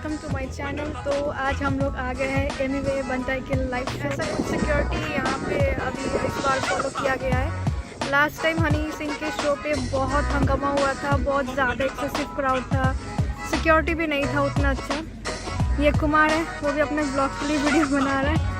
Welcome to my channel. तो आज हम लोग आ गए हैं एनीवे बनटाई के लाइफ। ऐसा कुछ सिक्योरिटी यहाँ पे अभी इस बार फॉलो किया गया है। लास्ट टाइम हनी सिंह के शो पे बहुत हंगामा हुआ था, बहुत ज़्यादा एक्सेसिव क्राउड था, सिक्योरिटी भी नहीं था उतना अच्छा। ये कुमार है, वो भी अपने ब्लॉग के लिए वीडियो बना रहा है।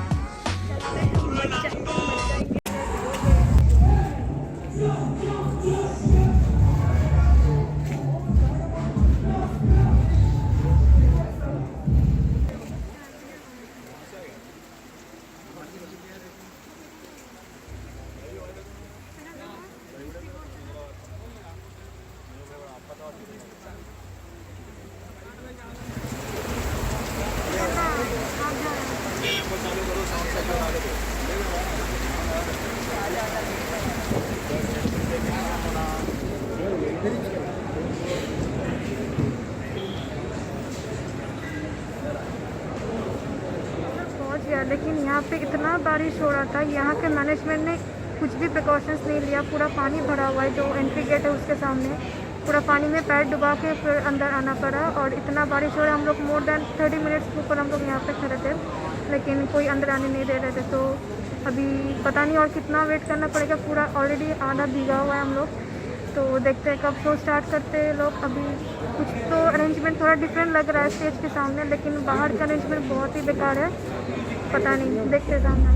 लेकिन यहाँ पे इतना बारिश हो रहा था, यहाँ के मैनेजमेंट ने कुछ भी प्रिकॉशंस नहीं लिया। पूरा पानी भरा हुआ है, जो एंट्री गेट है उसके सामने पूरा पानी में पैर डुबा के फिर अंदर आना पड़ा। और इतना बारिश हो रहा है, हम लोग मोर देन 30 मिनट्स के ऊपर हम लोग यहाँ पे खड़े थे, लेकिन कोई अंदर आने नहीं दे रहे थे। तो अभी पता नहीं और कितना वेट करना पड़ेगा। पूरा ऑलरेडी आधा भीगा हुआ है हम लोग। तो देखते हैं कब शो स्टार्ट करते हैं लोग। अभी कुछ तो अरेंजमेंट थोड़ा डिफरेंट लग रहा है स्टेज के सामने, लेकिन बाहर का अरेंजमेंट बहुत ही बेकार है। पता नहीं, देखते सामने।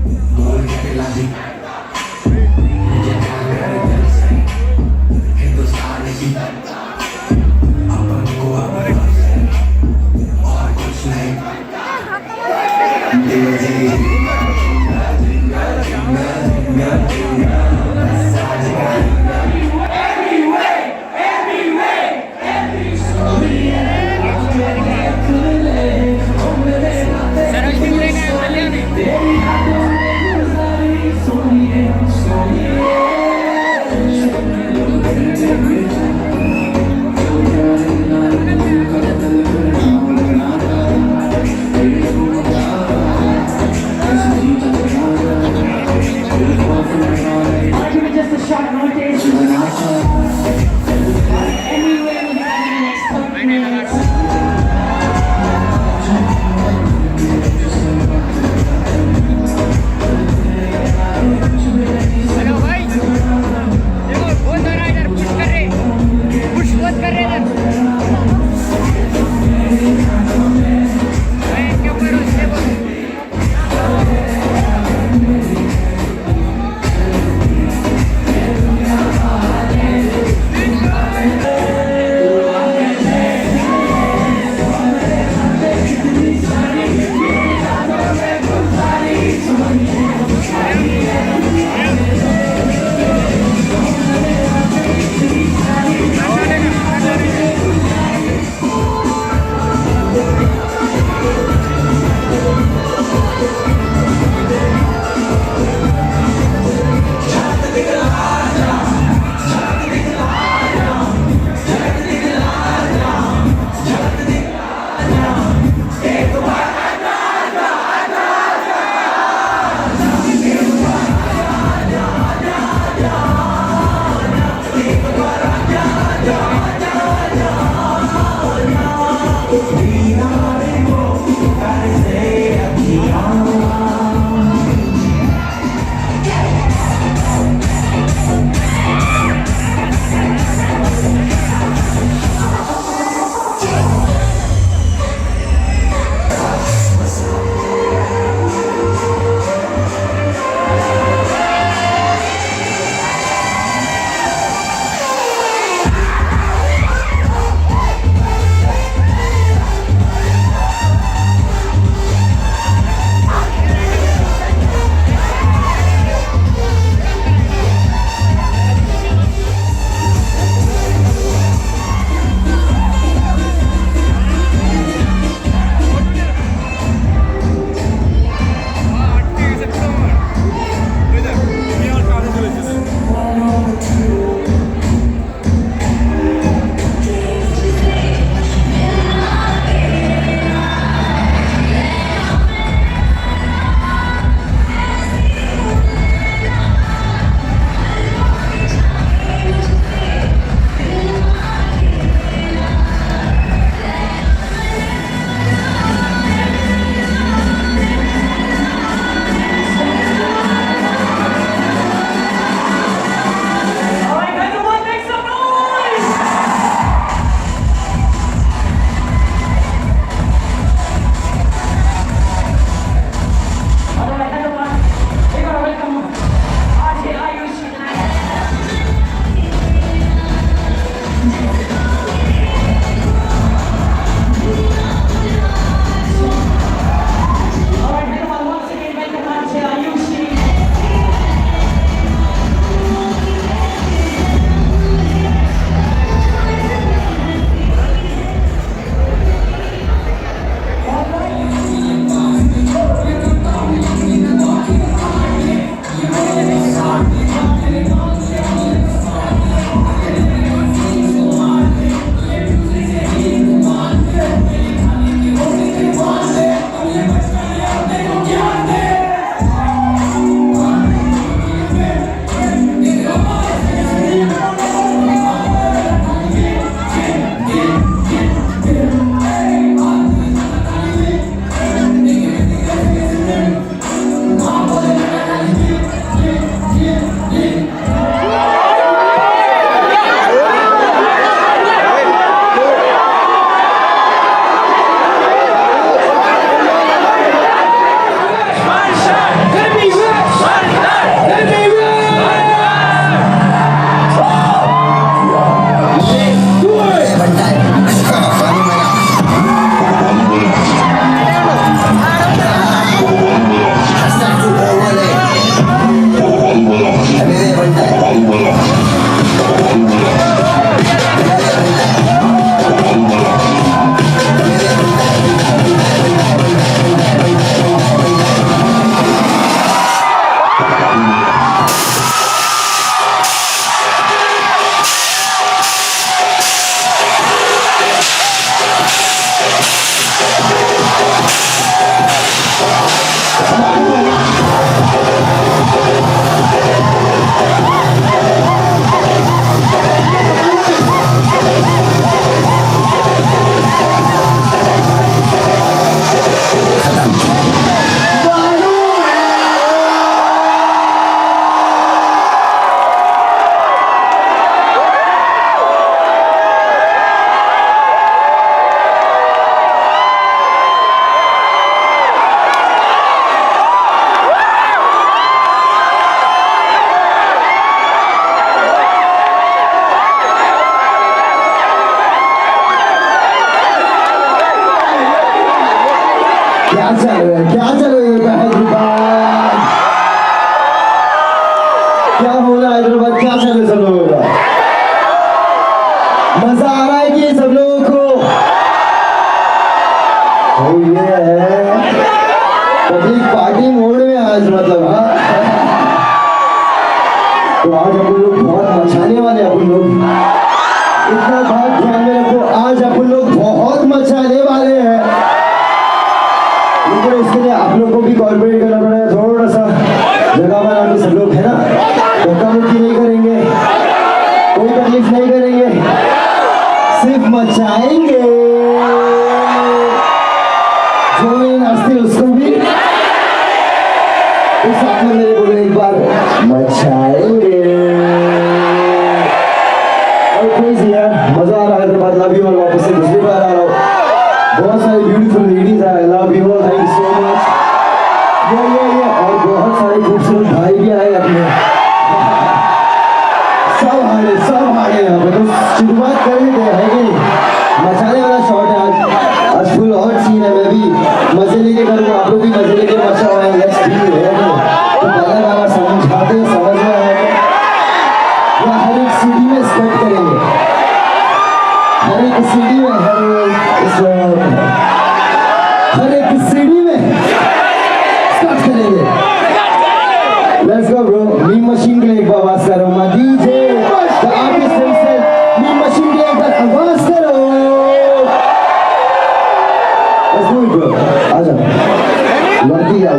क्या चालू है हैदराबाद? क्या हो रहा है हैदराबाद? क्या चालू है सब लोगों का? मजा आ रहा है कि सब लोगों को? ये है पब्लिक पार्टी मोड में आज, मतलब हाँ। तो आज अपन लोग बहुत मचाने वाले, अपन लोग इतना बात ध्यान में रखो, आज अपन लोग बहुत मचाने वाले हैं। लेकिन उसके लिए आप लोग को भी कॉर्पोरेट करना पड़ेगा, थोड़ा सा जगह बना के। सब लोग है ना, धक्का मुक्की नहीं करेंगे, कोई तकलीफ नहीं करेंगे, सिर्फ मचाएंगे। जो ये नाचते उसको भी उस साथ में मेरे बोले एक बार मचाएंगे। मजा आ रहा है हैदराबाद, लव यू ऑल। वापस से दूसरी बार आ रहा हूँ, बहुत सारी ब्यूटीफुल लेडीज है, love you all, thank you so much. ये और बहुत सारे खूबसूरत भाई भी आए अपने, सब हारे यहाँ पे। तो शुरुआत कर ही दे, है कि नहीं? मचाने वाला शॉट है आज फुल हॉट सीन है। मैं भी मजे लेके करूँगा, आप लोग भी मजे लेके मचा हुआ है। Let's be ready. तो पहला गाना समझ में आया या हर एक सीढ़ी में स्कट करेंगे, हर एक सीढ़ी में स्कट करेंगे। Let's go bro. Meme machine के लिए एक बार आवाज करो, DJ the artist himself, meme machine के लिए एक बार आवाज करो। लेट्स डू इट ब्रो, आ जाओ। वर्दी क्या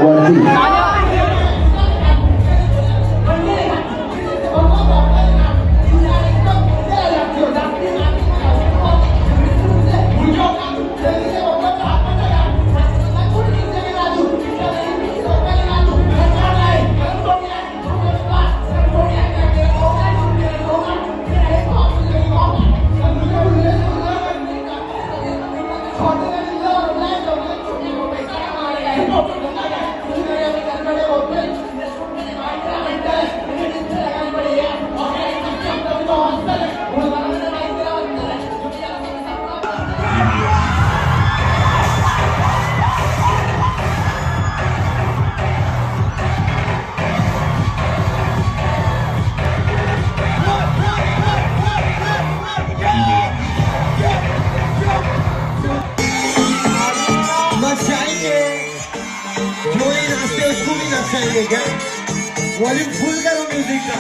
वॉल्यूम फुल करो म्यूजिक का।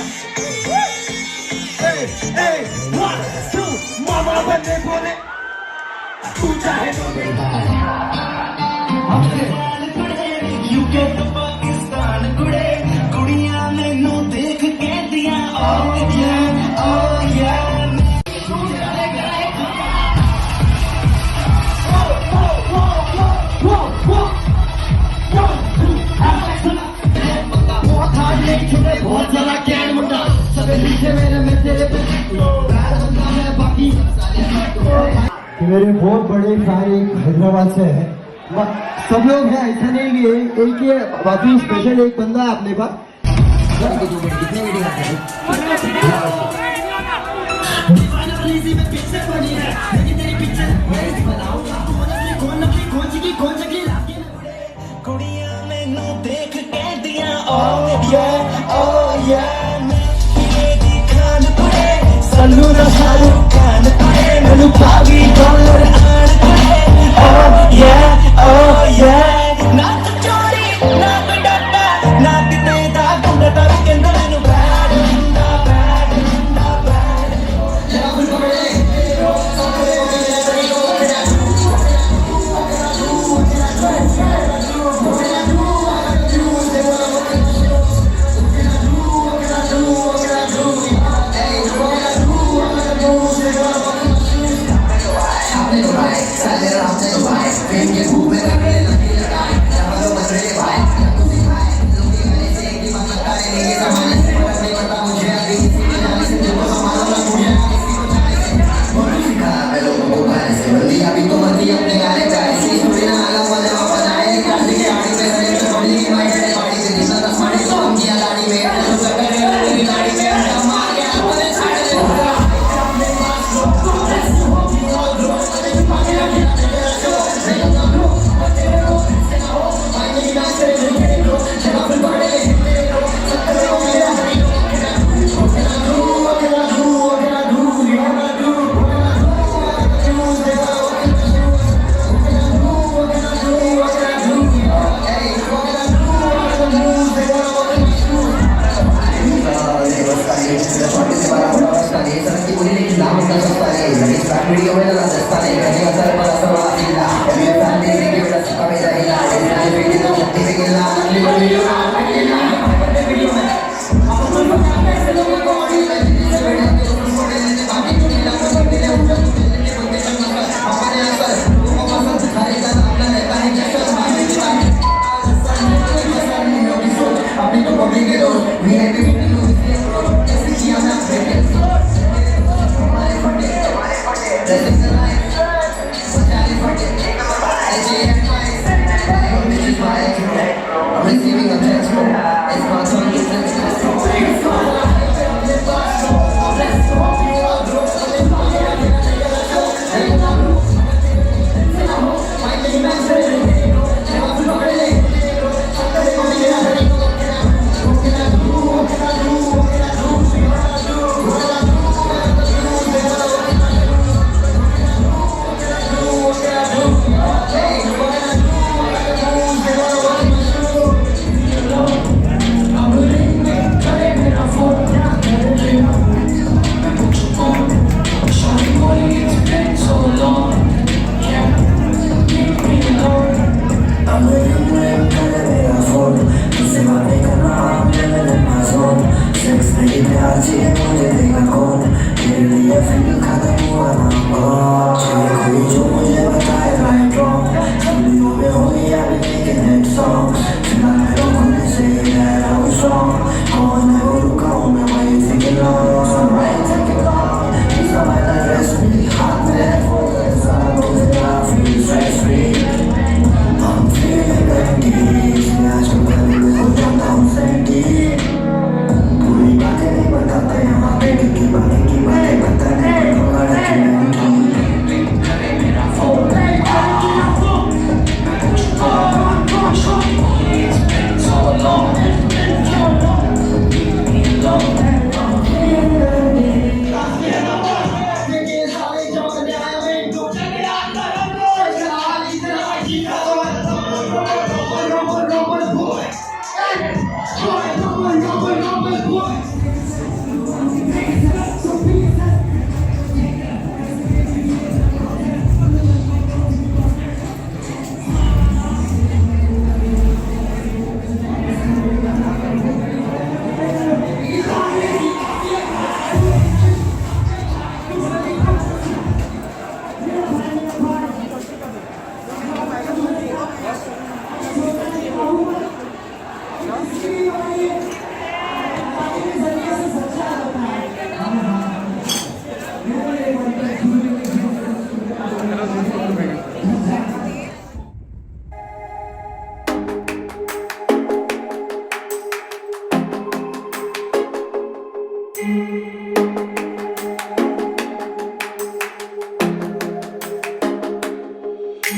वन टू मामा बने बोले तू चाहे तो यूके तो पाकिस्तान कुड़े कुड़िया मैनू देख के दिया मेरे बहुत बड़े फैन हैदराबाद से है, सब लोग हैं, ऐसा नहीं कि एक ही बाकी स्पेशल एक बंदा है अपने पास।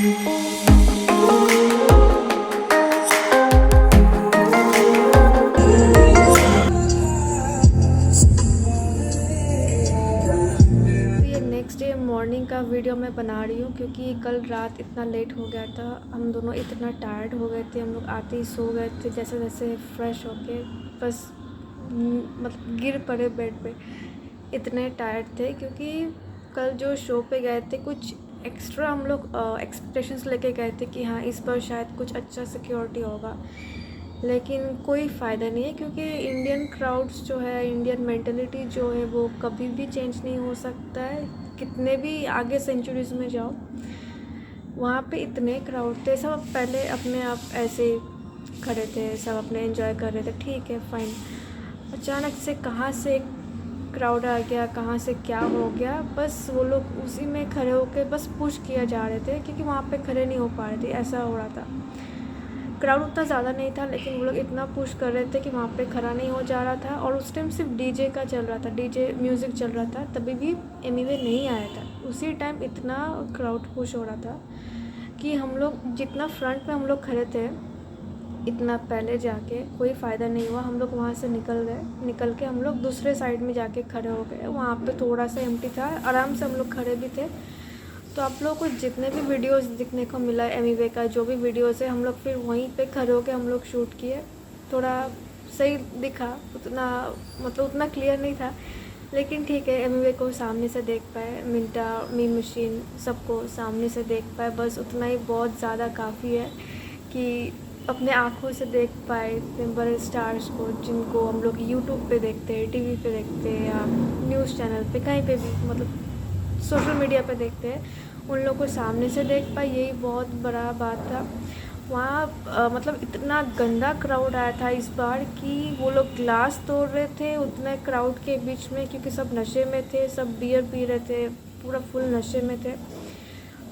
ये नेक्स्ट डे मॉर्निंग का वीडियो मैं बना रही हूँ क्योंकि कल रात इतना लेट हो गया था, हम दोनों इतना टायर्ड हो गए थे, हम लोग आते ही सो गए थे जैसे जैसे फ्रेश होके, बस मतलब गिर पड़े बेड पे, इतने टायर्ड थे क्योंकि कल जो शो पे गए थे कुछ एक्स्ट्रा हम लोग एक्सपेक्टेशंस लेके गए थे कि हाँ इस बार शायद कुछ अच्छा सिक्योरिटी होगा, लेकिन कोई फ़ायदा नहीं है क्योंकि इंडियन क्राउड्स जो है, इंडियन मेंटलिटी जो है वो कभी भी चेंज नहीं हो सकता है, कितने भी आगे सेंचुरीज़ में जाओ वहाँ पे इतने क्राउड थे, सब पहले अपने आप ऐसे खड़े थे, सब अपने एंजॉय कर रहे थे, ठीक है फाइन। अचानक से कहाँ से क्राउड आ गया, कहाँ से क्या हो गया, बस वो लोग उसी में खड़े होकर बस पुश किया जा रहे थे क्योंकि वहाँ पे खड़े नहीं हो पा रहे थे, ऐसा हो रहा था। क्राउड उतना ज़्यादा नहीं था लेकिन वो लोग इतना पुश कर रहे थे कि वहाँ पे खड़ा नहीं हो जा रहा था, और उस टाइम सिर्फ डीजे का चल रहा था, डीजे म्यूज़िक चल रहा था, तभी भी एमिवे नहीं आया था। उसी टाइम इतना क्राउड पुश हो रहा था कि हम लोग जितना फ्रंट में हम लोग खड़े थे, इतना पहले जाके कोई फ़ायदा नहीं हुआ, हम लोग वहाँ से निकल गए, निकल के हम लोग दूसरे साइड में जाके खड़े हो गए, वहाँ पे थोड़ा सा एम्प्टी था, आराम से हम लोग खड़े भी थे। तो आप लोगों को जितने भी वीडियोस दिखने को मिला एमिवे का, जो भी वीडियोस है, हम लोग फिर वहीं पे खड़े होकर हम लोग शूट किए, थोड़ा सही दिखा, उतना मतलब उतना क्लियर नहीं था, लेकिन ठीक है, एमिवे को सामने से देख पाए, मिंटा, मीन मशीन, सबको सामने से देख पाए, बस उतना ही बहुत ज़्यादा काफ़ी है कि अपने आँखों से देख पाए इतने बड़े स्टार्स को, जिनको हम लोग यूट्यूब पे देखते हैं, टीवी पे देखते हैं, या न्यूज़ चैनल पे, कहीं पे भी मतलब सोशल मीडिया पे देखते हैं, उन लोगों को सामने से देख पाए, यही बहुत बड़ा बात था। वहाँ मतलब इतना गंदा क्राउड आया था इस बार कि वो लोग ग्लास तोड़ रहे थे उतने क्राउड के बीच में, क्योंकि सब नशे में थे, सब बियर पी रहे थे, पूरा फुल नशे में थे,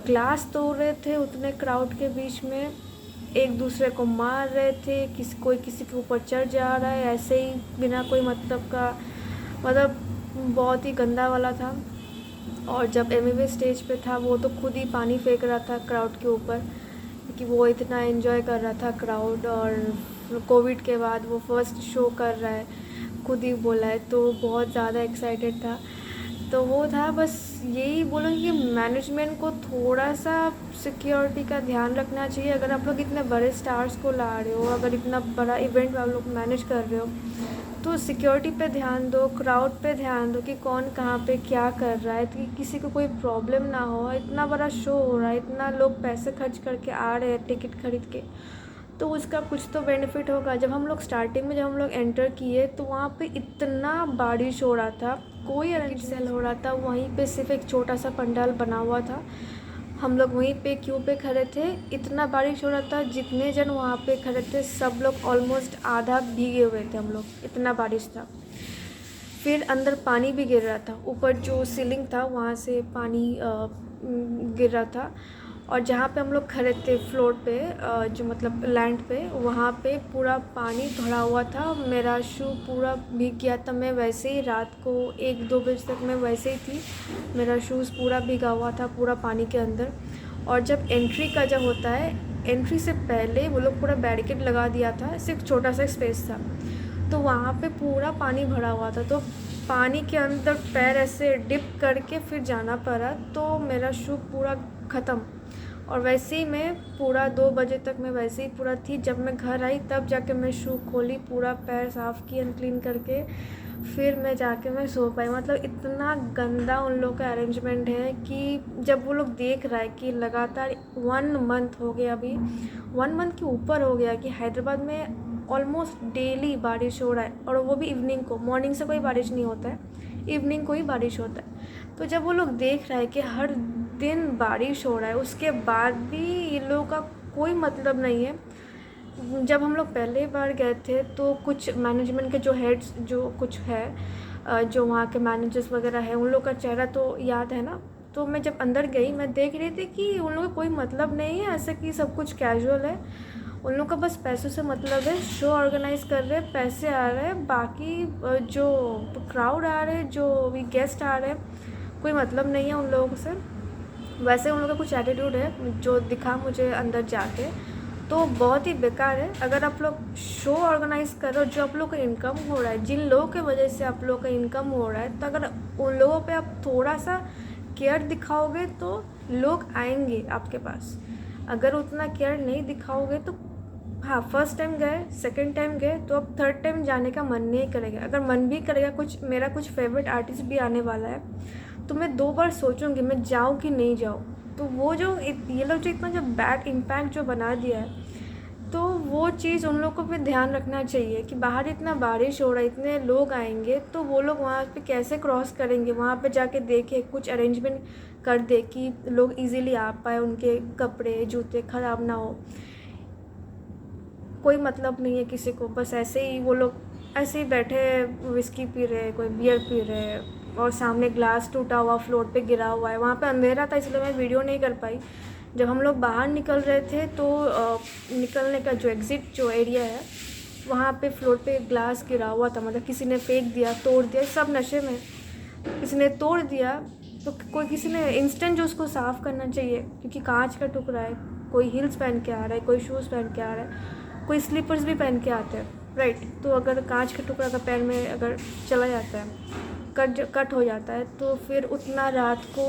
ग्लास तोड़ रहे थे उतने क्राउड के बीच में, एक दूसरे को मार रहे थे, कोई किसी के ऊपर चढ़ जा रहा है ऐसे ही बिना कोई मतलब का, मतलब बहुत ही गंदा वाला था। और जब एमिवे स्टेज पे था वो तो खुद ही पानी फेंक रहा था क्राउड के ऊपर, क्योंकि वो इतना एंजॉय कर रहा था क्राउड, और कोविड के बाद वो फर्स्ट शो कर रहा है, खुद ही बोला है, तो बहुत ज़्यादा एक्साइटेड था। तो वो था, बस यही बोलूँगी कि मैनेजमेंट को थोड़ा सा सिक्योरिटी का ध्यान रखना चाहिए। अगर आप लोग इतने बड़े स्टार्स को ला रहे हो, अगर इतना बड़ा इवेंट आप लोग मैनेज कर रहे हो, तो सिक्योरिटी पे ध्यान दो, क्राउड पे ध्यान दो कि कौन कहाँ पे क्या कर रहा है, कि किसी को कोई प्रॉब्लम ना हो। इतना बड़ा शो हो रहा है, इतना लोग पैसे खर्च करके आ रहे हैं टिकट खरीद के, तो उसका कुछ तो बेनिफिट होगा। जब हम लोग स्टार्टिंग में जब हम लोग एंटर किए तो वहाँ पे इतना बारिश हो रहा था, कोई अरेंज सेल हो रहा था, वहीं पे सिर्फ एक छोटा सा पंडाल बना हुआ था, हम लोग वहीं पे क्यू पे खड़े थे, इतना बारिश हो रहा था, जितने जन वहाँ पे खड़े थे सब लोग ऑलमोस्ट आधा भीगे हुए थे हम लोग, इतना बारिश था। फिर अंदर पानी भी गिर रहा था, ऊपर जो सीलिंग था वहाँ से पानी गिर रहा था, और जहाँ पे हम लोग खड़े थे फ्लोर पे, जो मतलब लैंड पे, वहाँ पे पूरा पानी भरा हुआ था, मेरा शू पूरा भीग गया था। मैं वैसे ही रात को 1-2 बजे तक मैं वैसे ही थी, मेरा शूज़ पूरा भीगा हुआ था पूरा पानी के अंदर। और जब एंट्री का जब होता है, एंट्री से पहले वो लोग पूरा बैरिकेड लगा दिया था, सिर्फ छोटा सा स्पेस था, तो वहाँ पे पूरा पानी भरा हुआ था, तो पानी के अंदर पैर ऐसे डिप करके फिर जाना पड़ा, तो मेरा शू पूरा ख़त्म। और वैसे ही मैं पूरा 2 बजे तक मैं वैसे ही पूरा थी। जब मैं घर आई तब जाके मैं शू खोली, पूरा पैर साफ़ की अनक्लीन करके, फिर मैं जाके मैं सो पाई। मतलब इतना गंदा उन लोग का अरेंजमेंट है कि जब वो लोग देख रहा है कि लगातार 1 मंथ हो गया, अभी 1 मंथ के ऊपर हो गया कि हैदराबाद में ऑलमोस्ट डेली बारिश हो रहा है, और वो भी इवनिंग को, मॉर्निंग से कोई बारिश नहीं होता है, इवनिंग को ही बारिश होता है। तो जब वो लोग देख रहा है कि हर दिन बारिश हो रहा है, उसके बाद भी ये लोगों का कोई मतलब नहीं है। जब हम लोग पहले बार गए थे तो कुछ मैनेजमेंट के जो हेड्स जो कुछ है, जो वहाँ के मैनेजर्स वगैरह हैं, उन लोग का चेहरा तो याद है ना। तो मैं जब अंदर गई मैं देख रही थी कि उन लोगों का कोई मतलब नहीं है, ऐसा कि सब कुछ कैजुअल है, उन लोग का बस पैसों से मतलब है, शो ऑर्गेनाइज कर रहे हैं, पैसे आ रहे हैं, बाकी जो क्राउड आ रहे हैं, जो भी गेस्ट आ रहे हैं, कोई मतलब नहीं है उन लोगों से। वैसे उन लोगों का कुछ एटीट्यूड है जो दिखा मुझे अंदर जाके, तो बहुत ही बेकार है। अगर आप लोग शो ऑर्गेनाइज़ कर रहे हो, जो आप लोग का इनकम हो रहा है, जिन लोगों की वजह से आप लोग का इनकम हो रहा है, तो अगर उन लोगों पे आप थोड़ा सा केयर दिखाओगे तो लोग आएंगे आपके पास। अगर उतना केयर नहीं दिखाओगे तो हाँ, फर्स्ट टाइम गए, सेकंड टाइम गए, तो अब थर्ड टाइम जाने का मन नहीं करेगा। अगर मन भी करेगा, मेरा कुछ फेवरेट आर्टिस्ट भी आने वाला है, तो मैं 2 बार सोचूंगी मैं जाऊँ कि नहीं जाऊँ। तो वो जो ये लोग जो इतना जो बैड इम्पैक्ट जो बना दिया है, तो वो चीज़ उन लोगों को भी ध्यान रखना चाहिए कि बाहर इतना बारिश हो रहा है, इतने लोग आएंगे, तो वो लोग वहाँ पे कैसे क्रॉस करेंगे। वहाँ पे जाके देखे, कुछ अरेंजमेंट कर दे कि लोग इजीली आ पाए, उनके कपड़े जूते ख़राब ना हो। कोई मतलब नहीं है किसी को, बस ऐसे ही वो लोग ऐसे ही बैठे विस्की पी रहे, कोई बियर पी रहे, और सामने ग्लास टूटा हुआ फ्लोर पे गिरा हुआ है। वहाँ पे अंधेरा था इसलिए मैं वीडियो नहीं कर पाई। जब हम लोग बाहर निकल रहे थे तो निकलने का जो एग्ज़िट जो एरिया है, वहाँ पे फ्लोर पे ग्लास गिरा हुआ था, मतलब किसी ने फेंक दिया, तोड़ दिया, सब नशे में किसी ने तोड़ दिया। तो कोई किसी ने इंस्टेंट जो उसको साफ़ करना चाहिए, क्योंकि कांच का टुकड़ा है। कोई हील्स पहन के आ रहा है, कोई शूज़ पहन के आ रहा है, कोई स्लीपर्स भी पहन के आते हैं, राइट। तो अगर कांच का टुकड़ा का पैर में अगर चला जाता है, कट हो जाता है, तो फिर उतना रात को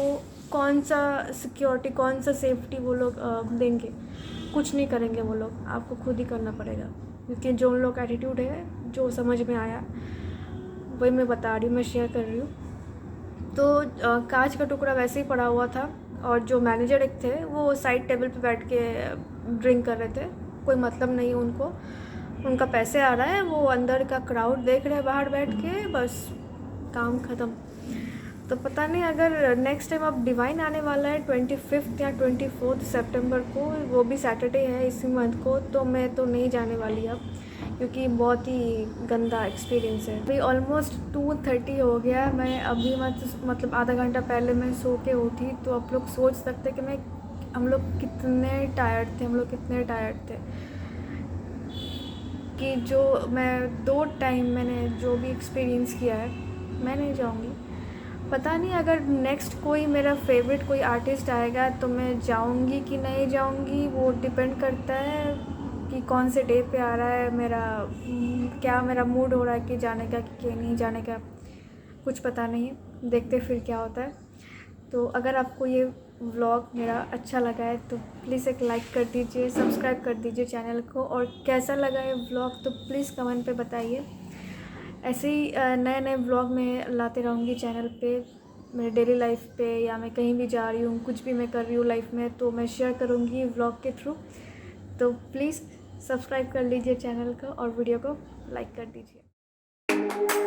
कौन सा सिक्योरिटी, कौन सा सेफ्टी वो लोग देंगे? कुछ नहीं करेंगे वो लोग, आपको खुद ही करना पड़ेगा। क्योंकि जो उन लोग का एटीट्यूड है, जो समझ में आया वही मैं बता रही हूँ, मैं शेयर कर रही हूँ। तो कांच का टुकड़ा वैसे ही पड़ा हुआ था, और जो मैनेजर एक थे वो साइड टेबल पे बैठ के ड्रिंक कर रहे थे। कोई मतलब नहीं उनको, उनका पैसे आ रहा है, वो अंदर का क्राउड देख रहे हैं बाहर बैठ के, बस काम ख़त्म। तो पता नहीं, अगर नेक्स्ट टाइम अब डिवाइन आने वाला है 25 या 24 सितंबर को, वो भी सैटरडे है इसी मंथ को, तो मैं तो नहीं जाने वाली अब, क्योंकि बहुत ही गंदा एक्सपीरियंस है। अभी ऑलमोस्ट 2:30 हो गया, मैं अभी मतलब आधा घंटा पहले मैं सो के उठी। तो आप लोग सोच सकते कि हम लोग कितने टायर्ड थे, कि जो मैं 2 टाइम मैंने जो भी एक्सपीरियंस किया है, मैं नहीं जाऊँगी। पता नहीं अगर नेक्स्ट कोई मेरा फेवरेट कोई आर्टिस्ट आएगा तो मैं जाऊँगी कि नहीं जाऊँगी, वो डिपेंड करता है कि कौन से डे पे आ रहा है, क्या मेरा मूड हो रहा है कि जाने का कि नहीं जाने का, कुछ पता नहीं। देखते फिर क्या होता है। तो अगर आपको ये व्लॉग मेरा अच्छा लगा है तो प्लीज़ एक लाइक कर दीजिए, सब्सक्राइब कर दीजिए चैनल को, और कैसा लगा ये व्लॉग तो प्लीज़ कमेंट पे बताइए। ऐसे ही नए नए व्लॉग मैं लाते रहूँगी चैनल पे, मेरे डेली लाइफ पे, या मैं कहीं भी जा रही हूँ, कुछ भी मैं कर रही हूँ लाइफ में, तो मैं शेयर करूँगी व्लॉग के थ्रू। तो प्लीज़ सब्सक्राइब कर लीजिए चैनल को और वीडियो को लाइक कर दीजिए।